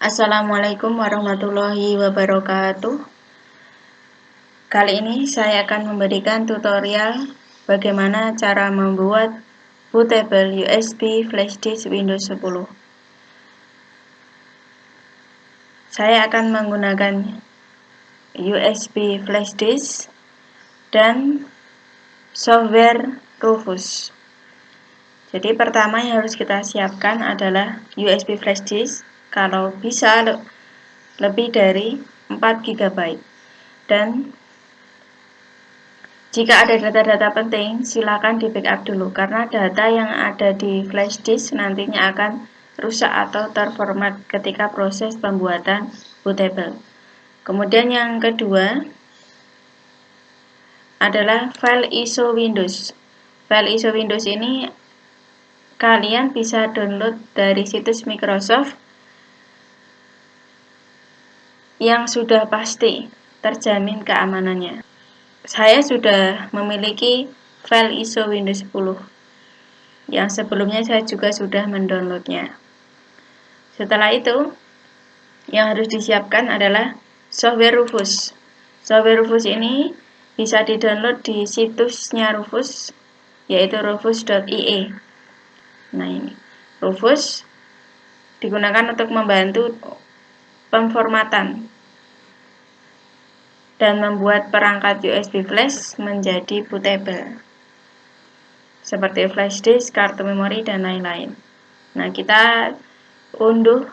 Assalamualaikum warahmatullahi wabarakatuh. Kali ini saya akan memberikan tutorial bagaimana cara membuat bootable USB flash disk Windows 10. Saya akan menggunakan USB flash disk dan software Rufus. Jadi pertama yang harus kita siapkan adalah USB flash disk, kalau bisa lebih dari 4 GB. Dan jika ada data-data penting, silakan di backup dulu, karena data yang ada di flash disk nantinya akan rusak atau terformat ketika proses pembuatan bootable. Kemudian yang kedua adalah file ISO Windows. File ISO Windows ini kalian bisa download dari situs Microsoft yang sudah pasti terjamin keamanannya. Saya sudah memiliki file ISO Windows 10 yang sebelumnya saya juga sudah mendownloadnya. Setelah itu, yang harus disiapkan adalah software Rufus. Software Rufus ini bisa didownload di situsnya Rufus, yaitu rufus.ie. Nah, ini Rufus digunakan untuk membantu pemformatan dan membuat perangkat USB flash menjadi bootable, seperti flash disk, kartu memori, dan lain-lain. Nah, kita unduh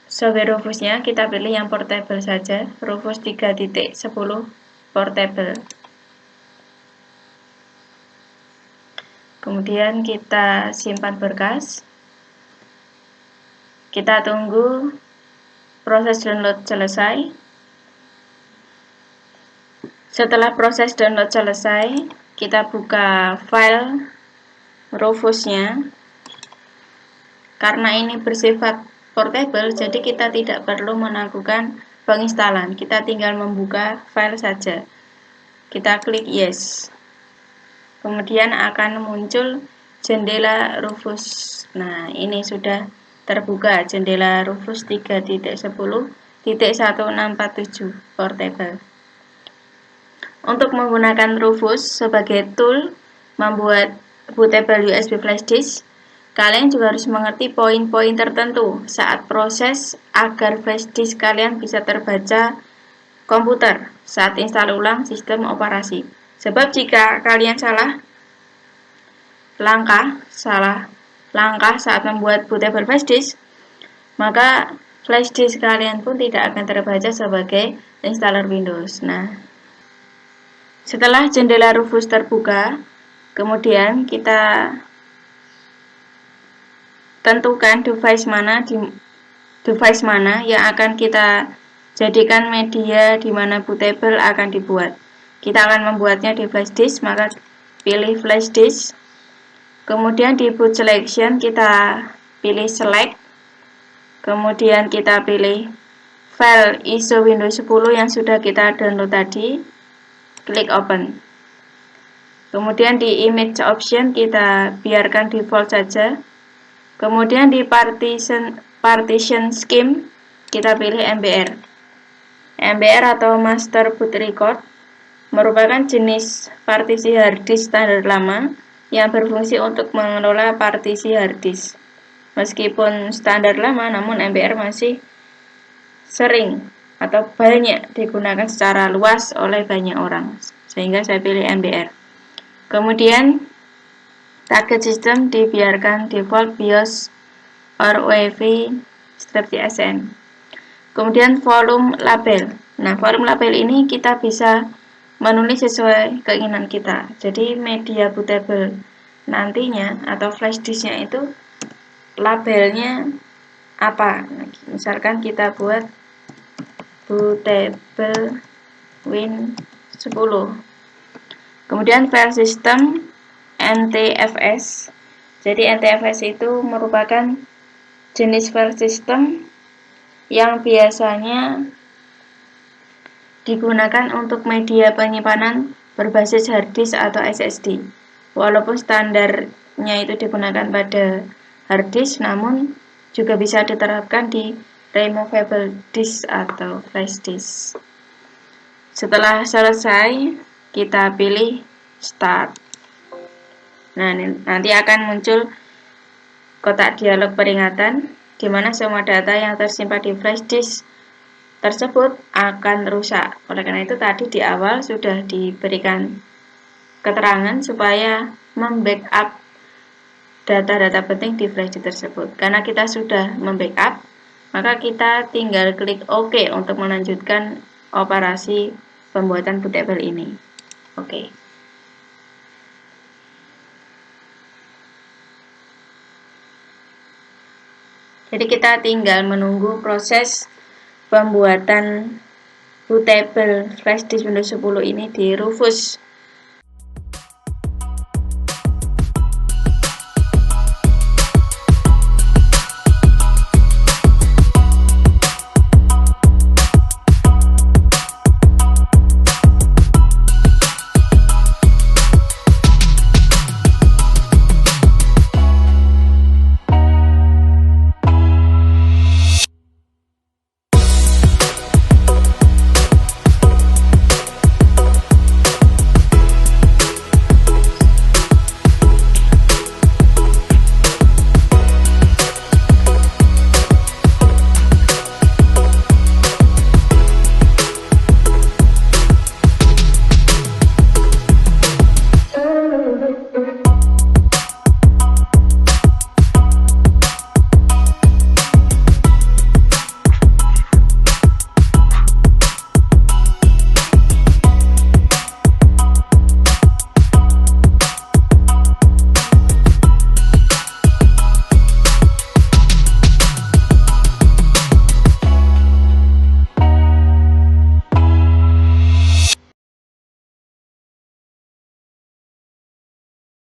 software Rufusnya, kita pilih yang portable saja, Rufus 3.10 portable. Kemudian kita simpan berkas. Kita tunggu proses download selesai. Setelah proses download selesai, kita buka file Rufusnya. Karena ini bersifat portable, jadi kita tidak perlu melakukan penginstalan. Kita tinggal membuka file saja. Kita klik yes. Kemudian akan muncul jendela Rufus. Nah, ini sudah terbuka jendela Rufus 3.10.1647 portable. Untuk menggunakan Rufus sebagai tool membuat bootable USB flash disk, kalian juga harus mengerti poin-poin tertentu saat proses agar flash disk kalian bisa terbaca komputer saat install ulang sistem operasi. Sebab jika kalian salah langkah saat membuat bootable flash disk, maka flash disk kalian pun tidak akan terbaca sebagai installer Windows. Nah, setelah jendela Rufus terbuka, kemudian kita tentukan device mana yang akan kita jadikan media di mana bootable akan dibuat. Kita akan membuatnya di flash disk, maka pilih flash disk. Kemudian di boot selection kita pilih select. Kemudian kita pilih file ISO Windows 10 yang sudah kita download tadi. Klik open. Kemudian di image option kita biarkan default saja. Kemudian di partition scheme kita pilih MBR. MBR atau Master Boot Record merupakan jenis partisi hard disk standar lama yang berfungsi untuk mengelola partisi hard disk. Meskipun standar lama, namun MBR masih sering atau banyak digunakan secara luas oleh banyak orang, sehingga saya pilih MBR. Kemudian target system dibiarkan default BIOS or UEFI -CSN. Kemudian volume label. Nah, volume label ini kita bisa menulis sesuai keinginan kita. Jadi media bootable nantinya atau flash disknya itu labelnya apa? Nah, misalkan kita buat bootable Win 10. Kemudian file system NTFS. Jadi NTFS itu merupakan jenis file system yang biasanya digunakan untuk media penyimpanan berbasis hard disk atau SSD. Walaupun standarnya itu digunakan pada hard disk, namun juga bisa diterapkan di removable disk atau flash disk. Setelah selesai, kita pilih Start. Nah, nanti akan muncul kotak dialog peringatan di mana semua data yang tersimpan di flash disk tersebut akan rusak. Oleh karena itu tadi di awal sudah diberikan keterangan supaya membackup data-data penting di flash disk tersebut. Karena kita sudah membackup, maka kita tinggal klik OK untuk melanjutkan operasi pembuatan bootable ini. Oke. Jadi kita tinggal menunggu proses pembuatan bootable flash disk Windows 10 ini di Rufus